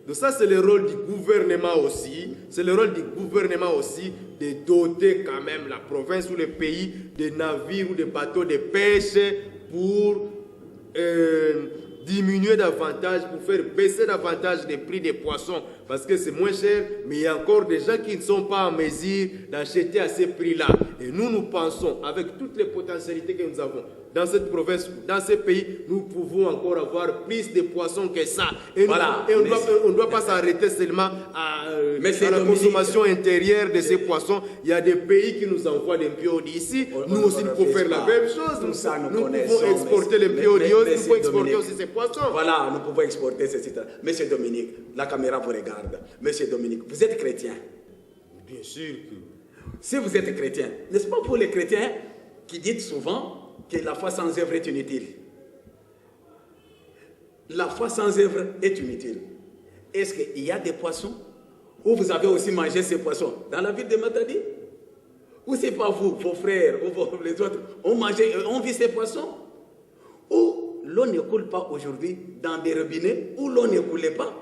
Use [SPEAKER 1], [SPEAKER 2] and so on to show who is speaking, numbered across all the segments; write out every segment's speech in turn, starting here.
[SPEAKER 1] Donc ça, c'est le rôle du gouvernement aussi. C'est le rôle du gouvernement aussi de doter quand même la province ou le pays de navires ou de bateaux de pêche pour diminuer davantage, pour faire baisser davantage les prix des poissons parce que c'est moins cher, mais il y a encore des gens qui ne sont pas en mesure d'acheter à ces prix-là. Et nous pensons, avec toutes les potentialités que nous avons dans cette province, dans ce pays, nous pouvons encore avoir plus de poissons que ça. Et,
[SPEAKER 2] voilà,
[SPEAKER 1] on ne doit pas s'arrêter seulement à la consommation intérieure de ces poissons. Il y a des pays qui nous envoient des pions d'ici. Nous aussi, nous pouvons faire la même chose. Nous pouvons exporter les pions d'ici, nous pouvons exporter aussi ces poissons.
[SPEAKER 2] Voilà, nous pouvons exporter ces sites. Monsieur Dominique, la caméra vous regarde. Monsieur Dominique, vous êtes chrétien?
[SPEAKER 1] Bien sûr que...
[SPEAKER 2] Si vous êtes chrétien, n'est-ce pas pour les chrétiens qui disent souvent que la foi sans œuvre est inutile? La foi sans œuvre est inutile. Est-ce qu'il y a des poissons où vous avez aussi mangé ces poissons? Dans la ville de Matadi? Ou c'est pas vous, vos frères, ou les autres, ont vu ces poissons? Ou l'eau ne coule pas aujourd'hui dans des robinets où l'eau ne coulait pas?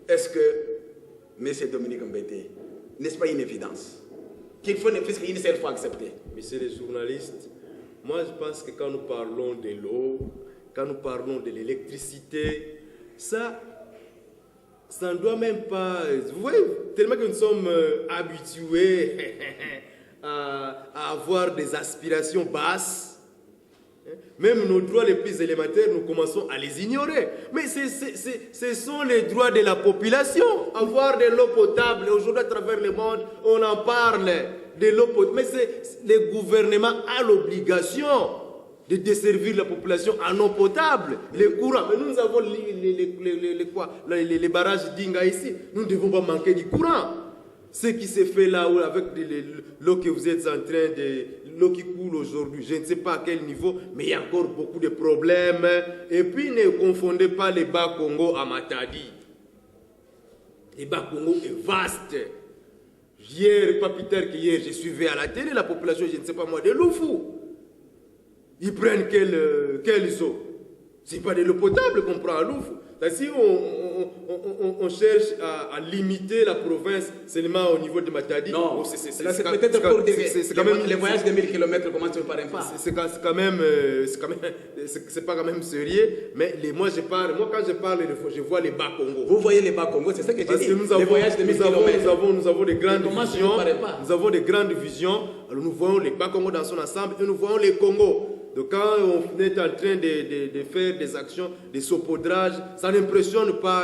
[SPEAKER 2] Est-ce que, M. Dominique Mbete, n'est-ce pas une évidence qu'il faut ne plus qu'une seule fois accepter?
[SPEAKER 1] Messieurs les journalistes, moi je pense que quand nous parlons de l'eau, quand nous parlons de l'électricité, ça ne doit même pas... Vous voyez, tellement que nous sommes habitués à avoir des aspirations basses, même nos droits les plus élémentaires, nous commençons à les ignorer. Mais ce sont les droits de la population. Avoir de l'eau potable, aujourd'hui à travers le monde, on en parle de l'eau potable. Mais le gouvernement a l'obligation de desservir la population en eau potable, les courants. Mais nous avons les barrages d'Inga ici. Nous ne devons pas manquer du courant. Ce qui se fait là avec l'eau que vous êtes en train de... L'eau qui coule aujourd'hui, je ne sais pas à quel niveau, mais il y a encore beaucoup de problèmes. Et puis ne confondez pas les Bas-Congo à Matadi. Les Bas-Congo est vaste. Hier, pas plus tard qu'hier, je suivais à la télé la population, je ne sais pas moi, de Loufou. Ils prennent quelle eau? Ce n'est pas de l'eau potable qu'on prend à Loufou. Si on cherche à limiter la province seulement au niveau de Matadi,
[SPEAKER 2] non, c'est peut-être pour les voyages de 1000 km commencent par un pas.
[SPEAKER 1] C'est pas quand même sérieux, mais moi quand je parle, je vois les Bas-Congo.
[SPEAKER 2] Vous voyez les Bas-Congo, c'est ça que j'ai dit. Les voyages de 1000 km.
[SPEAKER 1] Nous avons des grandes visions. Nous avons des grandes visions. Alors nous voyons les Bas-Congo dans son ensemble et nous voyons les Congo. Donc quand on est en train de faire des actions de saupoudrage, ça n'impressionne pas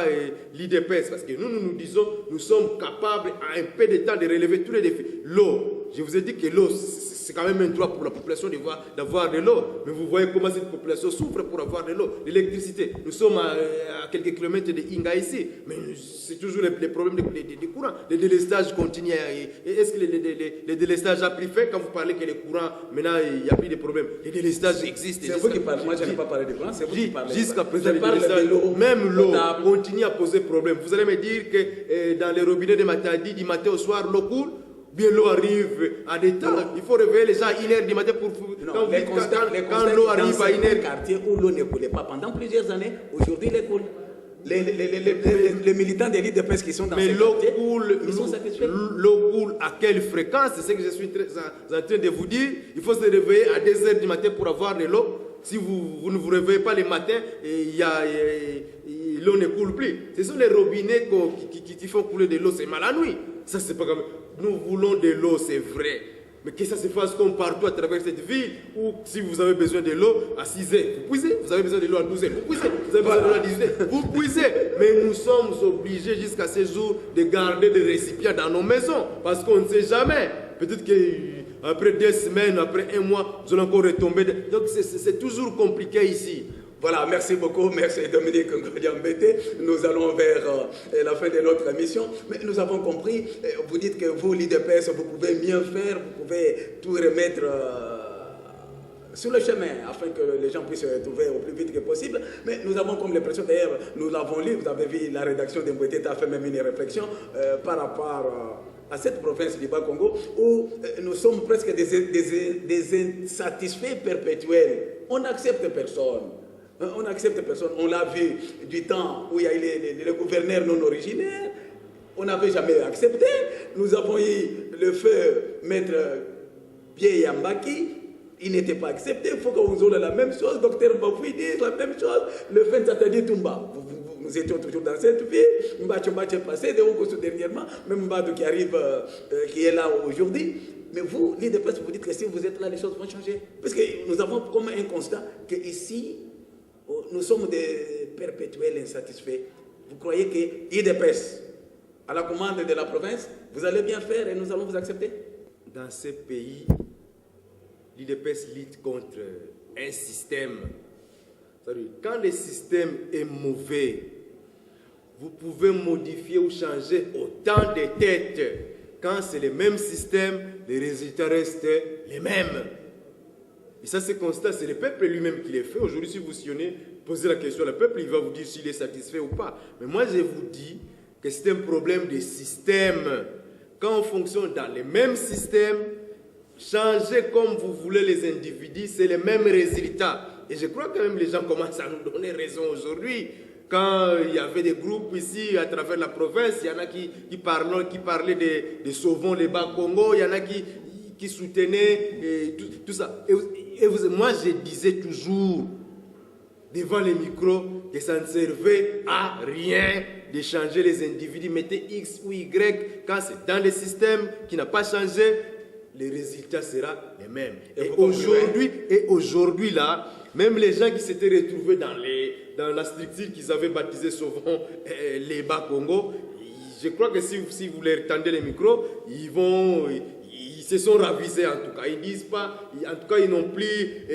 [SPEAKER 1] l'IDPS parce que nous disons, nous sommes capables à un peu de temps de relever tous les défis. L'eau, je vous ai dit que l'eau, c'est quand même un droit pour la population d'avoir de l'eau. Mais vous voyez comment cette population souffre pour avoir de l'eau. L'électricité, nous sommes à quelques kilomètres de Inga ici, mais c'est toujours les problèmes de courant. Le délestage continue. Est-ce que le délestage a pris fait quand vous parlez que les courants, maintenant il n'y a plus de problème? Le délestage existe.
[SPEAKER 2] C'est vous qui parlez, moi je n'ai pas parlé de courant, c'est vous qui parlez.
[SPEAKER 1] Jusqu'à présent, même l'eau continue à poser problème. Vous allez me dire que dans les robinets de Matadi, du matin au soir, l'eau coule? Bien l'eau arrive à des temps. Il faut réveiller les gens à 1h du matin pour... Quand l'eau arrive à 1h...
[SPEAKER 2] quartier où l'eau ne coulait pas pendant plusieurs années, aujourd'hui elle coule. Les militants de l'IDPS qui sont dans ces quartiers, ils sont satisfaits.
[SPEAKER 1] L'eau coule à quelle fréquence? C'est ce que je suis en train de vous dire. Il faut se réveiller à 2h du matin pour avoir de l'eau. Si vous ne vous réveillez pas le matin, l'eau ne coule plus. Ce sont les robinets qui font couler de l'eau. C'est mal à nuit. Ça, c'est pas comme... Nous voulons de l'eau, c'est vrai. Mais que ça se fasse comme partout à travers cette ville, où si vous avez besoin de l'eau à 6h, vous puisez. Vous avez besoin de l'eau à 12h, vous puisez. Vous avez besoin de l'eau à 18h, vous puisez. Mais nous sommes obligés jusqu'à ce jour de garder des récipients dans nos maisons. Parce qu'on ne sait jamais. Peut-être qu'après 2 semaines, après 1 mois, nous allons encore retomber. Donc c'est toujours compliqué ici.
[SPEAKER 2] Voilà, merci beaucoup, merci Dominique Ngodiambete. Nous allons vers la fin de notre émission. Mais nous avons compris, vous dites que vous, l'IDPS, vous pouvez mieux faire, vous pouvez tout remettre sur le chemin afin que les gens puissent se retrouver au plus vite que possible. Mais nous avons comme l'impression, d'ailleurs, nous l'avons lu, vous avez vu la rédaction d'Mbete a fait même une réflexion par rapport à cette province du Bas-Congo où nous sommes presque des insatisfaits perpétuels. On n'accepte personne. On n'accepte personne. On l'a vu du temps où il y a eu les gouverneurs non originaires. On n'avait jamais accepté. Nous avons eu le feu maître Pierre Yambaki. Il n'était pas accepté. Il faut qu'on ait la même chose. Docteur Bafoui dit la même chose. Le feu Satadi Toumba. Nous étions toujours dans cette vie. Mbachomba est passé, dernièrement. Même Mbadou qui arrive, qui est là aujourd'hui. Mais vous, l'IDPS, vous dites que si vous êtes là, les choses vont changer. Parce que nous avons comme un constat qu'ici, nous sommes des perpétuels insatisfaits. Vous croyez que l'IDPS, à la commande de la province, vous allez bien faire et nous allons vous accepter?
[SPEAKER 1] Dans ces pays, l'IDPS lutte contre un système. Quand le système est mauvais, vous pouvez modifier ou changer autant de têtes. Quand c'est le même système, les résultats restent les mêmes. Et ça, c'est constat, c'est le peuple lui-même qui les fait. Aujourd'hui, si vous posez la question au peuple, il va vous dire s'il est satisfait ou pas. Mais moi, je vous dis que c'est un problème de système. Quand on fonctionne dans le même système, changer comme vous voulez les individus, c'est le même résultat. Et je crois que même les gens commencent à nous donner raison aujourd'hui. Quand il y avait des groupes ici à travers la province, il y en a qui parlaient de Sauvons les Bas-Congo, il y en a qui soutenaient tout ça. Moi, je disais toujours devant les micros que ça ne servait à rien de changer les individus. Mettez X ou Y, quand c'est dans le système qui n'a pas changé, les résultats seront les mêmes. Et aujourd'hui, là, même les gens qui s'étaient retrouvés dans la structure qu'ils avaient baptisée souvent les Bas-Congo, je crois que si vous leur tendez les micros, ils se sont ravisés en tout cas. Ils disent pas, en tout cas, ils n'ont plus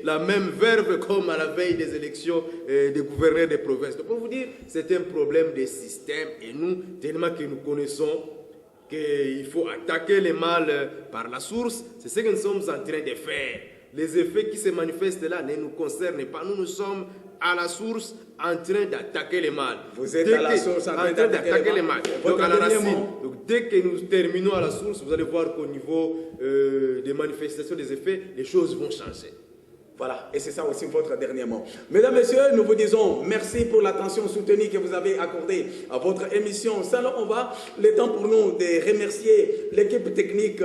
[SPEAKER 1] la même verve comme à la veille des élections des gouverneurs des provinces. Donc, pour vous dire, c'est un problème de système et nous, tellement que nous connaissons qu'il faut attaquer le mal par la source, c'est ce que nous sommes en train de faire. Les effets qui se manifestent là ne nous concernent pas. Nous sommes à la source en train d'attaquer le mal.
[SPEAKER 2] Vous êtes à la source en train d'attaquer le mal.
[SPEAKER 1] Donc à la racine. Donc dès que nous terminons à la source, vous allez voir qu'au niveau des manifestations des effets, les choses vont changer.
[SPEAKER 2] Voilà, et c'est ça aussi votre dernier mot. Mesdames, Messieurs, nous vous disons merci pour l'attention soutenue que vous avez accordée à votre émission Salon On Va. Le temps pour nous de remercier l'équipe technique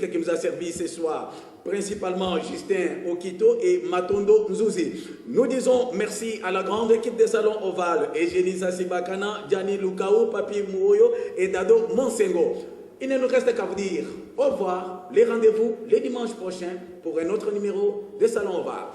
[SPEAKER 2] qui nous a servi ce soir, principalement Justin Okito et Matondo Nzouzi. Nous disons merci à la grande équipe des Salons Oval, Egenisa Sibakana, Gianni Lukao, Papi Mouoyo et Dado Monsengo. Il ne nous reste qu'à vous dire au revoir, les rendez-vous les dimanches prochains pour un autre numéro de Salon Oval.